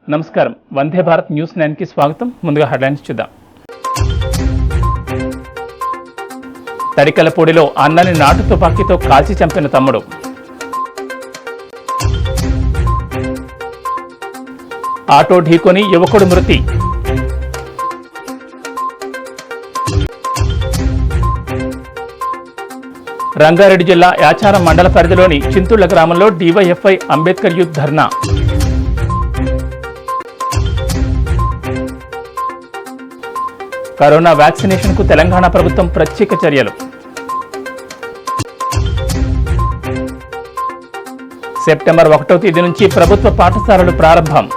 నమస్కారం వందే భారత్ న్యూస్ 9 కి స్వాగతం. ముందుగా హెడ్లైన్స్ చూద్దాం. తడికలపూడిలో అన్నని నాటు తుపాకీతో కాల్చి చంపిన తమ్ముడు. ఆటో ఢీకొని యువకుడు మృతి. రంగారెడ్డి జిల్లా యాచారం మండల పరిధిలోని చింతుళ్ల గ్రామంలో డివైఎఫ్ఐ అంబేద్కర్ యూత్ ధర్నా. కరోనా వ్యాక్సినేషన్ కు తెలంగాణ ప్రభుత్వం ప్రత్యేక చర్యలు. సెప్టెంబర్ 1వ తేదీ నుంచి ప్రభుత్వ పాఠశాలలు ప్రారంభం.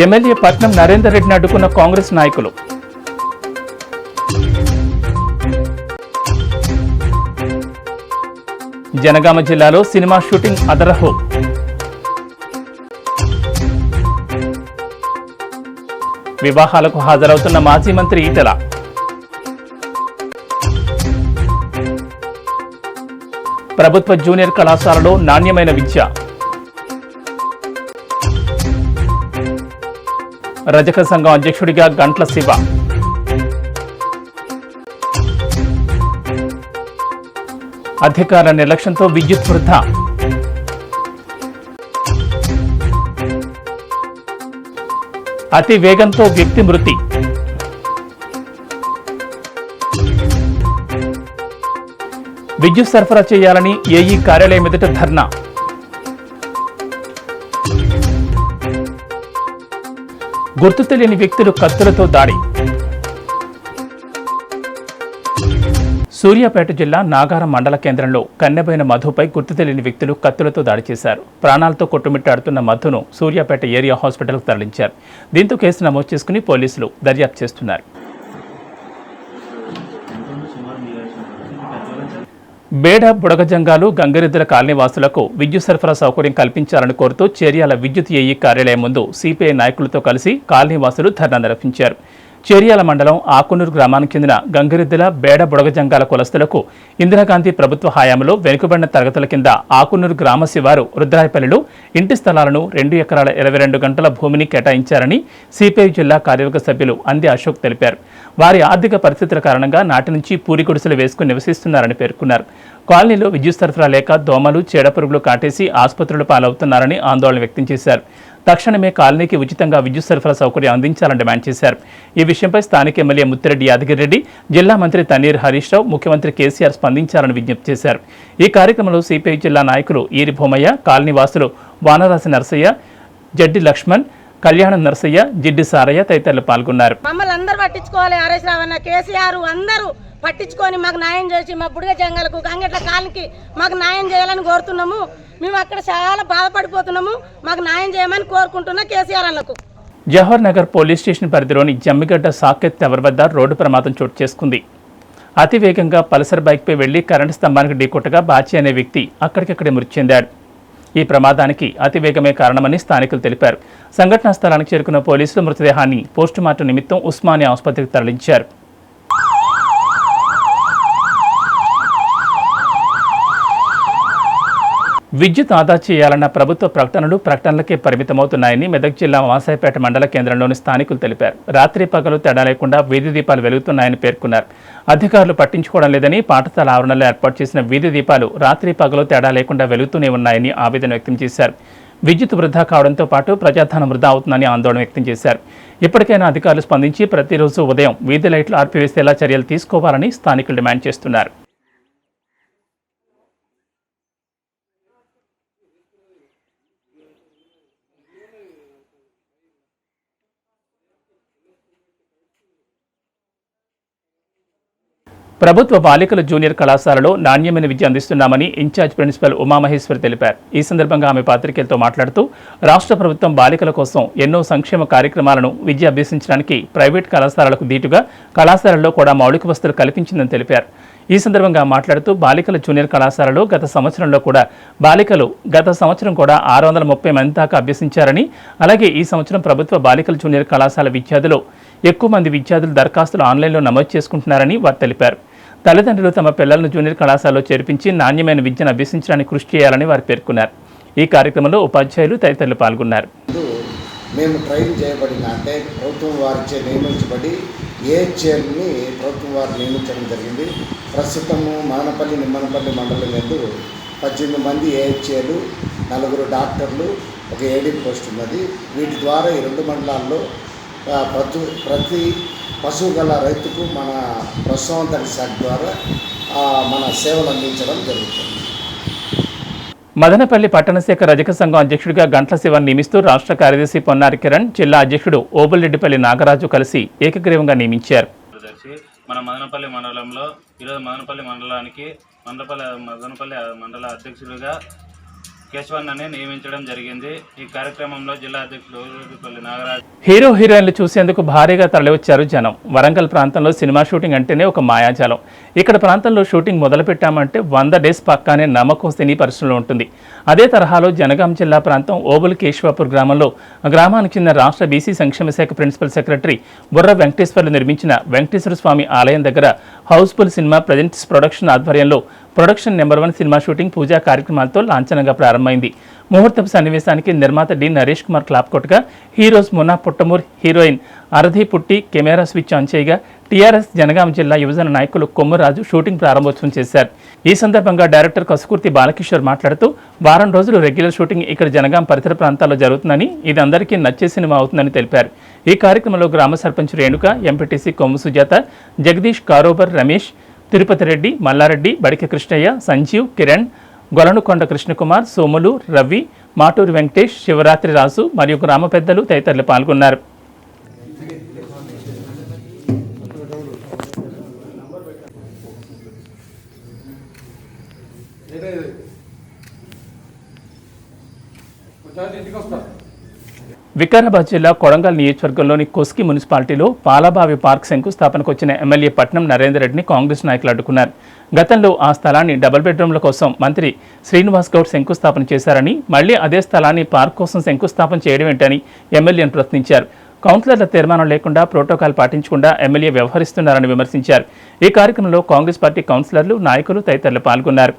ఎమ్మెల్యే పట్నం నరేందర్ రెడ్డిని అడ్డుకున్న కాంగ్రెస్ నాయకులు. జనగామ జిల్లాలో సినిమా షూటింగ్ అదరహో. వివాహాలకు హాజరవుతున్న మాజీ మంత్రి ఈటెల. ప్రభుత్వ జూనియర్ కళాశాలలో నాణ్యమైన విద్య. రజక సంఘం అధ్యక్షుడిగా గంట్ల శివ. అధికారుల నిర్లక్ష్యంతో విద్యుత్ వృధా. అతి వేగంతో వ్యక్తి మృతి. విద్యుత్ సరఫరా చేయాలని ఏఈ కార్యాలయం ఎదుట ధర్నా. గుర్తు తెలియని వ్యక్తులు కత్తులతో దాడి. సూర్యాపేట జిల్లా నాగారం మండల కేంద్రంలో కన్నెబోయిన మధుపై గుర్తు తెలియని వ్యక్తులు కత్తులతో దాడి చేశారు. ప్రాణాలతో కొట్టుమిట్టాడుతున్న మధును సూర్యాపేట ఏరియా హాస్పిటల్కు తరలించారు. దీంతో కేసు నమోదు చేసుకుని పోలీసులు దర్యాప్తు చేస్తున్నారు. బేడ బుడగజంగాలు గంగిరెద్దుల కాలనీ వాసులకు విద్యుత్ సరఫరా సౌకర్యం కల్పించాలని కోరుతూ చేర్యాల విద్యుత్ ఏఈ కార్యాలయం ముందు సిపిఐ నాయకులతో కలిసి కాలనీ వాసులు ధర్నా నిర్వహించారు. చేర్యాల మండలం ఆకునూరు గ్రామానికి చెందిన గంగిరెద్దుల బేడ బుడగజంగాల కులస్తులకు ఇందిరాగాంధీ ప్రభుత్వ హయాంలో వెనుకబడిన తరగతుల కింద ఆకునూరు గ్రామ శివారు రుద్రాయపల్లిలో ఇంటి స్థలాలను 2 ఎకరాల 22 గంటల భూమిని కేటాయించారని సిపిఐ జిల్లా కార్యవర్గ సభ్యులు అంది అశోక్ తెలిపారు. వారి ఆర్థిక పరిస్థితుల కారణంగా నాటి నుంచి పూరి గుడిసెలు వేసుకుని నివసిస్తున్నారని పేర్కొన్నారు. కాలనీలో విద్యుత్ సరఫరా లేక దోమలు చీడపురుగులు కాటేసి ఆసుపత్రుల పాలవుతున్నారని ఆందోళన వ్యక్తం చేశారు. తక్షణమే కాలనీకి ఉచితంగా విద్యుత్ సరఫరా సౌకర్యం అందించాలని డిమాండ్ చేశారు. ఈ విషయంపై స్థానిక ఎమ్మెల్యే ముత్తిరెడ్డి యాదగిరిరెడ్డి, జిల్లా మంత్రి తన్నీర్ హరీష్ రావు, ముఖ్యమంత్రి కేసీఆర్ స్పందించాలని విజ్ఞప్తి చేశారు. ఈ కార్యక్రమంలో సిపిఐ జిల్లా నాయకులు ఈరి భూమయ్య, కాలనీ వాసులు వానరాసి నరసయ్య, జడ్డి లక్ష్మణ్, కళ్యాణం నరసయ్య, జిడ్డి సారయ్య తదితరులు పాల్గొన్నారు. మమ్మల్ని అందరూ పట్టించుకోవాలి. హరీష్ రావు అన్న, కేసీఆర్ అందరూ పట్టించుకొని మాకు న్యాయం చేసి మా బుడిగ జంగలకు గంగెట్ల కాలనికి మాకు న్యాయం చేయాలని కోరుతున్నాము. మేము అక్కడ చాలా బాధపడిపోతున్నాము. మాకు న్యాయం చేయమని కోరుకుంటున్నా కేసీఆర్ అన్నకు. జవహర్ నగర్ పోలీస్ స్టేషన్ పరిధిలోని జమ్మిగడ్డ సాకేత్ టవర్ వద్ద రోడ్డు ప్రమాదం చోటు చేసుకుంది. అతి వేగంగా పల్సర్ బైక్పై వెళ్లి కరెంటు స్తంభానికి ఢీకొట్టగా బాచి అనే వ్యక్తి అక్కడికక్కడే మృతి చెందాడు. ఈ ప్రమాదానికి అతివేగమే కారణమని స్థానికులు తెలిపారు. సంఘటనా స్థలానికి చేరుకున్న పోలీసులు మృతదేహాన్ని పోస్టుమార్టం నిమిత్తం ఉస్మానియా ఆసుపత్రికి తరలించారు. విద్యుత్ ఆదా చేయాలన్న ప్రభుత్వ ప్రకటనలకే పరిమితమవుతున్నాయని మెదక్ జిల్లా వాసాయపేట మండల కేంద్రంలోని స్థానికులు తెలిపారు. రాత్రి పగలు తేడా లేకుండా వీధి దీపాలు వెలుగుతున్నాయని పేర్కొన్నారు. అధికారులు పట్టించుకోవడం లేదని, పాఠశాల ఆవరణలో ఏర్పాటు చేసిన వీధి దీపాలు రాత్రి పగలు తేడా లేకుండా వెలుగుతూనే ఉన్నాయని ఆవేదన వ్యక్తం చేశారు. విద్యుత్ వృధా కావడంతో పాటు ప్రజాధనం వృధా అవుతుందని ఆందోళన వ్యక్తం చేశారు. ఇప్పటికైనా అధికారులు స్పందించి ప్రతిరోజు ఉదయం వీధి లైట్లు ఆర్పివేసేలా చర్యలు తీసుకోవాలని స్థానికులు డిమాండ్ చేస్తున్నారు. ప్రభుత్వ బాలికల జూనియర్ కళాశాలలో నాణ్యమైన విద్య అందిస్తున్నామని ఇన్ఛార్జ్ ప్రిన్సిపల్ ఉమామహేశ్వరి తెలిపారు. ఈ సందర్భంగా ఆమె పాత్రికేయులతో మాట్లాడుతూ రాష్ట్ర ప్రభుత్వం బాలికల కోసం ఎన్నో సంక్షేమ కార్యక్రమాలను విద్య అభ్యసించడానికి ప్రైవేట్ కళాశాలలకు దీటుగా కళాశాలల్లో కూడా మౌలిక వసతులు కల్పించిందని తెలిపారు. ఈ సందర్భంగా మాట్లాడుతూ బాలికల జూనియర్ కళాశాలలో గత సంవత్సరం కూడా 630 మంది దాకా అభ్యసించారని, అలాగే ఈ సంవత్సరం ప్రభుత్వ బాలికల జూనియర్ కళాశాల విద్యార్థులు ఎక్కువ మంది విద్యార్థులు దరఖాస్తులు ఆన్లైన్లో నమోదు చేసుకుంటున్నారని వారు తెలిపారు. తల్లిదండ్రులు తమ పిల్లలను జూనియర్ కళాశాలలో చేర్పించి నాణ్యమైన విద్యను అభ్యసించడానికి కృషి చేయాలని వారు పేర్కొన్నారు. ఈ కార్యక్రమంలో ఉపాధ్యాయులు తదితరులు పాల్గొన్నారు. మేము ట్రైన్ చేయబడిన అంటే ప్రభుత్వం వారిచే నియమించబడి ఏహెచ్ఏల్ని ప్రభుత్వం వారు నియమించడం జరిగింది. ప్రస్తుతము మదనపల్లి నిమ్మనపల్లి మండలం యందు 18 మంది ఏహెచ్ఏలు, 4 డాక్టర్లు, ఒక ఏడీ పోస్ట్ ఉన్నది. వీటి ద్వారా ఈ 2 మండలాల్లో ప్రతి పశువు గల రైతుకు మన పశుసంవర్ధక శాఖ ద్వారా మన సేవలు అందించడం జరుగుతుంది. మదనపల్లి పట్టణ శాఖ రజక సంఘం అధ్యక్షుడిగా గంట్ల శివన్ నియమిస్తూ రాష్ట్ర కార్యదర్శి పొన్నారి కిరణ్, జిల్లా అధ్యక్షుడు ఓబుల్రెడ్డిపల్లి నాగరాజు కలిసి ఏకగ్రీవంగా నియమించారు. మన మదనపల్లి మండలంలో ఈరోజు మదనపల్లి మండల అధ్యక్షుడిగా కేశవన్నని నియమించడం జరిగింది. ఈ కార్యక్రమంలో జిల్లా అధ్యక్షుడు ఓబుల్రెడ్డిపల్లి నాగరాజు. హీరో హీరోయిన్లు చూసేందుకు భారీగా తరలివచ్చారు జనం. వరంగల్ ప్రాంతంలో సినిమా షూటింగ్ అంటేనే ఒక మాయాజాలం. ఇక్కడ ప్రాంతంలో షూటింగ్ మొదలుపెట్టామంటే 100 డేస్ పక్కానే నమ్మకం సినీ పరిశ్రమలో ఉంటుంది. అదే తరహాలో జనగాం జిల్లా ప్రాంతం ఓబుల్ కేశవాపూర్ గ్రామంలో గ్రామానికి చెందిన రాష్ట్ర బీసీ సంక్షేమ శాఖ ప్రిన్సిపల్ సెక్రటరీ బుర్ర వెంకటేశ్వర్లు నిర్మించిన వెంకటేశ్వర స్వామి ఆలయం దగ్గర హౌస్ఫుల్ సినిమా ప్రజెంట్స్ ప్రొడక్షన్ ఆధ్వర్యంలో ప్రొడక్షన్ నెంబర్ 1 సినిమా షూటింగ్ పూజా కార్యక్రమాలతో లాంఛనంగా ప్రారంభమైంది. ముహూర్తపు సన్నివేశానికి నిర్మాత డి నరేష్ కుమార్ క్లాప్ కొట్టగా heroes Munna Puttamur, heroine Aradhi Putti camera switch on చేయగా టీఆర్ఎస్ జనగాం జిల్లా యువజన నాయకులు కొమ్మరాజు షూటింగ్ ప్రారంభోత్సవం చేశారు. ఈ సందర్భంగా డైరెక్టర్ కసుకుర్తి బాలకిషోర్ మాట్లాడుతూ వారం రోజులు రెగ్యులర్ షూటింగ్ ఇక్కడ జనగాం పరిసర ప్రాంతాల్లో జరుగుతుందని, ఇది అందరికీ నచ్చే సినిమా అవుతుందని తెలిపారు. ఈ కార్యక్రమంలో గ్రామ సర్పంచ్ రేణుక, ఎంపీటీసీ కొమ్ము సుజాత, జగదీష్, కారోబర్ రమేష్, తిరుపతి రెడ్డి, మల్లారెడ్డి, బడిక కృష్ణయ్య, సంజీవ్, కిరణ్, గొలనుకొండ కృష్ణకుమార్, సోములు, రవి, మాటూరు వెంకటేష్, శివరాత్రి రాజు మరియు గ్రామ పెద్దలు తదితరులు పాల్గొన్నారు. వికారాబాద్ జిల్లా కొడంగల్ నియోజకవర్గంలోని కొస్కి మున్సిపాలిటీలో పాలబావి పార్క్ శంకుస్థాపనకు వచ్చిన ఎమ్మెల్యే పట్నం నరేందర్ రెడ్డిని కాంగ్రెస్ నాయకులు అడ్డుకున్నారు. గతంలో ఆ స్థలాన్ని డబుల్ బెడ్రూమ్ల కోసం మంత్రి శ్రీనివాస్ గౌడ్ శంకుస్థాపన చేశారని, మళ్లీ అదే స్థలాన్ని పార్క్ కోసం శంకుస్థాపన చేయడం ఏంటని ఎమ్మెల్యేను ప్రశ్నించారు. కౌన్సిలర్ల తీర్మానం లేకుండా ప్రోటోకాల్ పాటించకుండా ఎమ్మెల్యే వ్యవహరిస్తున్నారని విమర్శించారు. ఈ కార్యక్రమంలో కాంగ్రెస్ పార్టీ కౌన్సిలర్లు, నాయకులు తదితరులు పాల్గొన్నారు.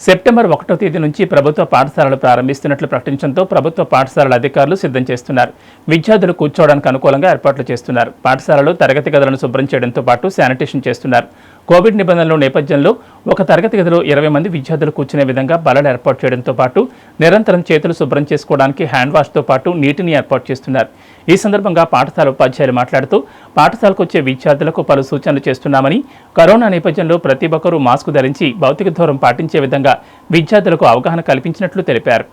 సెప్టెంబర్ 1వ తేదీ నుంచి ప్రభుత్వ పాఠశాలలు ప్రారంభిస్తున్నట్లు ప్రకటించడంతో ప్రభుత్వ పాఠశాలల అధికారులు సిద్ధం చేస్తున్నారు. విద్యార్థులు కూర్చోవడానికి అనుకూలంగా ఏర్పాట్లు చేస్తున్నారు. పాఠశాలలో తరగతి గదులను శుభ్రం చేయడంతో పాటు శానిటేషన్ చేస్తున్నారు. కోవిడ్ నిబంధనల నేపథ్యంలో ఒక తరగతి గదిలో 20 మంది విద్యార్థులు కూర్చునే విధంగా బల్లలు ఏర్పాటు చేయడంతో పాటు నిరంతరం చేతులు శుభ్రం చేసుకోవడానికి హ్యాండ్ వాష్తో పాటు నీటిని ఏర్పాటు చేస్తున్నారు. ఈ సందర్భంగా పాఠశాల ఉపాధ్యాయులు మాట్లాడుతూ పాఠశాలకు వచ్చే విద్యార్థులకు పలు సూచనలు చేస్తున్నామని, కరోనా నేపథ్యంలో ప్రతి ఒక్కరూ మాస్క్ ధరించి భౌతిక దూరం పాటించే విధంగా విద్యార్థులకు అవగాహన కల్పించినట్లు తెలిపారు.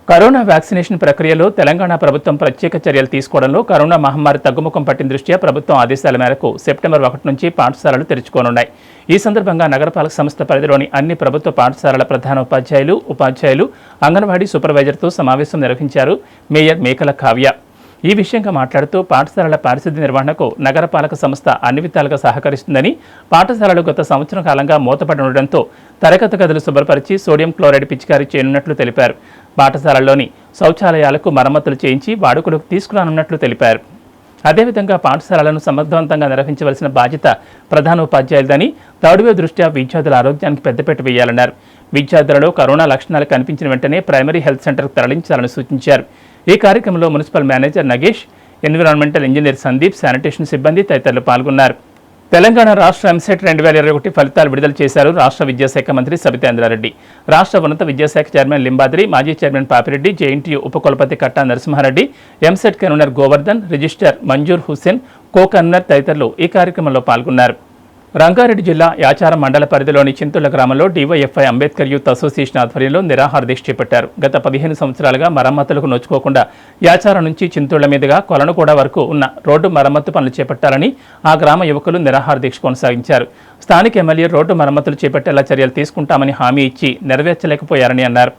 కరోనా వ్యాక్సినేషన్ ప్రక్రియలో తెలంగాణ ప్రభుత్వం ప్రత్యేక చర్యలు తీసుకోవడంలో కరోనా మహమ్మారి తగ్గుముఖం పట్టిన దృష్ట్యా ప్రభుత్వం ఆదేశాల మేరకు సెప్టెంబర్ 1 నుంచి పాఠశాలలు తెరుచుకోనున్నాయి. ఈ సందర్భంగా నగరపాలక సంస్థ పరిధిలోని అన్ని ప్రభుత్వ పాఠశాలల ప్రధాన ఉపాధ్యాయులు, అంగన్వాడీ సూపర్వైజర్తో సమావేశం నిర్వహించారు మేయర్ మేకల కావ్య. ఈ విషయంగా మాట్లాడుతూ పాఠశాలల పారిశుద్ధ్య నిర్వహణకు నగరపాలక సంస్థ అన్ని విధాలుగా సహకరిస్తుందని, పాఠశాలలు గత సంవత్సరం కాలంగా మూతపడి ఉండడంతో తరగతి గదులు శుభ్రపరిచి సోడియం క్లోరైడ్ పిచికారీ చేయనున్నట్లు తెలిపారు. పాఠశాలల్లోని శౌచాలయాలకు మరమ్మతులు చేయించి వాడుకలోకి తీసుకురానున్నట్లు తెలిపారు. అదేవిధంగా పాఠశాలలను సమర్థవంతంగా నిర్వహించవలసిన బాధ్యత ప్రధాన ఉపాధ్యాయులదని, థర్డ్ వేవ్ దృష్ట్యా విద్యార్థుల ఆరోగ్యానికి పెద్దపీట వేయాలన్నారు. విద్యార్థులలో కరోనా లక్షణాలు కనిపించిన వెంటనే ప్రైమరీ హెల్త్ సెంటర్కు తరలించాలని సూచించారు. ఈ కార్యక్రమంలో municipal manager Nagesh, environmental engineer Sandeep, sanitation సిబ్బంది తదితరులు పాల్గొన్నారు. తెలంగాణ రాష్ట్ర ఎంసెట్ 2021 ఫలితాలు విడుదల చేశారు రాష్ట్ర విద్యాశాఖ మంత్రి సబితేంద్రారెడ్డి. రాష్ట్ర ఉన్నత విద్యాశాఖ చైర్మన్ లింబాద్రి, మాజీ చైర్మన్ పాపిరెడ్డి, జేఎన్టీయూ ఉపకులపతి Katta Narasimha Reddy, EAMCET convener Govardhan, registrar Manzoor Hussain, co convener తదితరులు ఈ కార్యక్రమంలో పాల్గొన్నారు. రంగారెడ్డి జిల్లా యాచారం మండల పరిధిలోని చింతుల గ్రామంలో డీవైఎఫ్ఐ అంబేద్కర్ యూత్ అసోసియేషన్ ఆధ్వర్యంలో నిరాహార దీక్ష చేపట్టారు. గత 15 సంవత్సరాలుగా మరమ్మతులకు నోచుకోకుండా యాచారం నుంచి చింతుళ్ల మీదుగా కొలనుగూడ వరకు ఉన్న రోడ్డు మరమ్మతు పనులు చేపట్టాలని ఆ గ్రామ యువకులు నిరాహార దీక్ష కొనసాగించారు. స్థానిక ఎమ్మెల్యే రోడ్డు మరమ్మతులు చేపట్టేలా చర్యలు తీసుకుంటామని హామీ ఇచ్చి నెరవేర్చలేకపోయారని అన్నారు.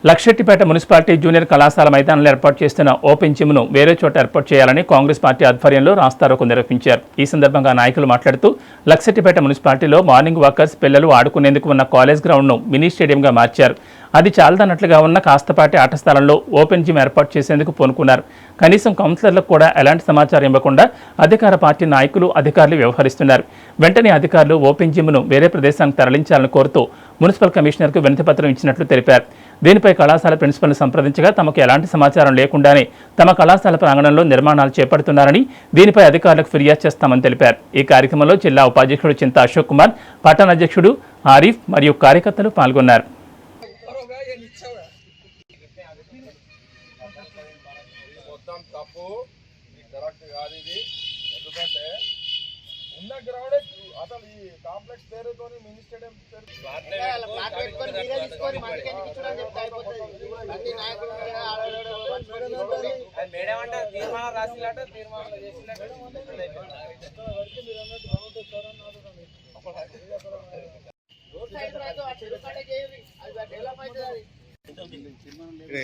లక్షెట్టిపేట మున్సిపాలిటీ జూనియర్ కళాశాల మైదానంలో ఏర్పాటు చేస్తున్న ఓపెన్ జిమ్ను వేరే చోట ఏర్పాటు చేయాలని కాంగ్రెస్ పార్టీ ఆధ్వర్యంలో రాస్తారోకో నిర్వహించారు. ఈ సందర్భంగా నాయకులు మాట్లాడుతూ లక్షెట్టిపేట మున్సిపాలిటీలో మార్నింగ్ వాకర్స్ పిల్లలు ఆడుకునేందుకు ఉన్న కాలేజ్ గ్రౌండ్ను మినీ స్టేడియంగా మార్చారు. అది చాలదన్నట్లుగా ఉన్న కాస్తపాటి ఆట స్థలంలో ఓపెన్ జిమ్ ఏర్పాటు చేసేందుకు పూనుకున్నారు. కనీసం కౌన్సిలర్లకు కూడా ఎలాంటి సమాచారం ఇవ్వకుండా అధికార పార్టీ నాయకులు అధికారులు వ్యవహరిస్తున్నారు. వెంటనే అధికారులు ఓపెన్ జిమ్ను వేరే ప్రదేశానికి తరలించాలని కోరుతూ మున్సిపల్ కమిషనర్కు వినతిపత్రం ఇచ్చినట్లు తెలిపారు. దీనిపై కళాశాల ప్రిన్సిపల్ని సంప్రదించగా తమకు ఎలాంటి సమాచారం లేకుండానే తమ కళాశాల ప్రాంగణంలో నిర్మాణాలు చేపడుతున్నారని, దీనిపై అధికారులకు ఫిర్యాదు చేస్తామని తెలిపారు. ఈ కార్యక్రమంలో జిల్లా ఉపాధ్యక్షుడు చింత అశోక్ కుమార్, పట్టణ అధ్యక్షుడు ఆరిఫ్ మరియు కార్యకర్తలు పాల్గొన్నారు.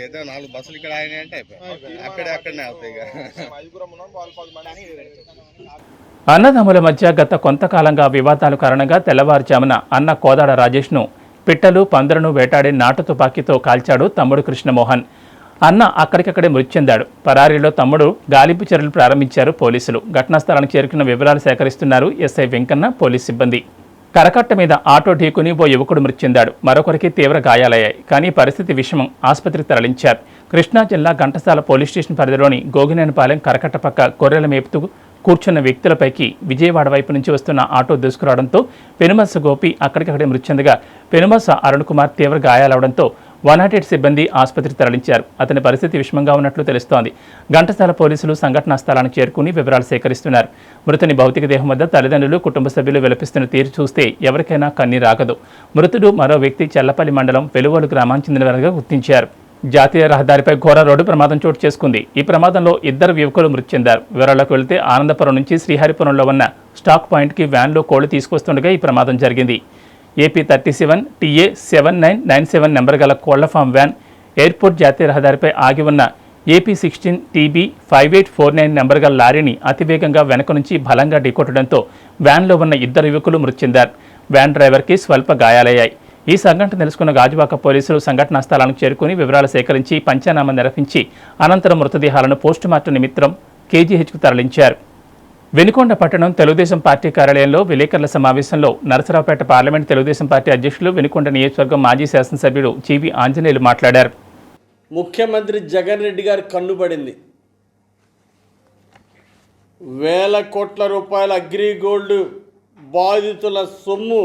ఏదో 4 బస్సులు ఇక్కడ ఆగినాయంటే అక్కడనే అవుతాయి. అన్నదమ్ముల మధ్య గత కొంతకాలంగా వివాదాల కారణంగా తెల్లవారుజామున అన్న కోదాడ రాజేష్ను పిట్టలు పందులను వేటాడి నాటు తుపాకీతో కాల్చాడు తమ్ముడు కృష్ణమోహన్. అన్న అక్కడికక్కడే మృతి చెందాడు. పరారీలో తమ్ముడు గాలింపు చర్యలు ప్రారంభించారు పోలీసులు. ఘటనా స్థలానికి చేరుకున్న వివరాలు సేకరిస్తున్నారు ఎస్ఐ వెంకన్న, పోలీస్ సిబ్బంది. కరకట్ట మీద ఆటో ఢీకుని ఓ యువకుడు మృతి చెందాడు. మరొకరికి తీవ్ర గాయాలయ్యాయి. కానీ పరిస్థితి విషమం, ఆసుపత్రికి తరలించారు. కృష్ణా జిల్లా ఘంటసాల పోలీస్ స్టేషన్ పరిధిలోని గోగినేనిపాలెం కరకట్ట పక్క గొర్రెల మేపుతూ కూర్చున్న వ్యక్తులపైకి విజయవాడ వైపు నుంచి వస్తున్న ఆటో దూసుకురావడంతో పెనుమత్స గోపి అక్కడికక్కడే మృతి చెందగా పెనుమత్స అరుణ్ కుమార్ తీవ్ర గాయాలవడంతో 108 సిబ్బంది ఆసుపత్రికి తరలించారు. అతని పరిస్థితి విషమంగా ఉన్నట్లు తెలుస్తోంది. ఘంటసాల పోలీసులు సంఘటనా స్థలానికి చేరుకుని వివరాలు సేకరిస్తున్నారు. మృతుని భౌతిక దేహం వద్ద తల్లిదండ్రులు, కుటుంబ సభ్యులు విలపిస్తున్న తీరు చూస్తే ఎవరికైనా కన్నీరాగదు. మృతుడు మరో వ్యక్తి చెల్లపల్లి మండలం వెలువోలు గ్రామానికి చెందినవారుగా గుర్తించారు. జాతీయ రహదారిపై ఘోర రోడ్డు ప్రమాదం చోటు చేసుకుంది. ఈ ప్రమాదంలో 2 యువకులు మృతి చెందారు. వివరాలకు వెళితే ఆనందపురం నుంచి శ్రీహరిపురంలో ఉన్న స్టాక్ పాయింట్కి వ్యాన్లో కోళ్లు తీసుకొస్తుండగా ఈ ప్రమాదం జరిగింది. ఏపీ 37 TA 7997 నెంబర్ గల కోళ్ల ఫామ్ వ్యాన్ ఎయిర్పోర్ట్ జాతీయ రహదారిపై ఆగి ఉన్న ఏపీ 16 TB 5849 నెంబర్ గల లారీని అతివేగంగా వెనక నుంచి బలంగా ఢీకొట్టడంతో వ్యాన్లో ఉన్న 2 యువకులు మృతి చెందారు. వ్యాన్ డ్రైవర్కి స్వల్ప గాయాలయ్యాయి. ఈ సంఘటన తెలుసుకున్న గాజువాక పోలీసులు సంఘటనా స్థలానికి చేరుకుని వివరాలు సేకరించి పంచనామా నిర్వహించి అనంతరం మృతదేహాలను పోస్టుమార్టం నిమిత్తం KGHకు తరలించారు. వెనుకొండ పట్టణం తెలుగుదేశం పార్టీ కార్యాలయంలో విలేకరుల సమావేశంలో నరసరావుపేట పార్లమెంట్ తెలుగుదేశం పార్టీ అధ్యక్షులు, వెనుకొండ నియోజకవర్గం మాజీ శాసనసభ్యుడు జీవి ఆంజనేయులు మాట్లాడారు. ముఖ్యమంత్రి జగన్ రెడ్డి గారి కన్నుపడింది. వేల కోట్ల రూపాయల అగ్రిగోల్డ్ బాధితుల సొమ్ము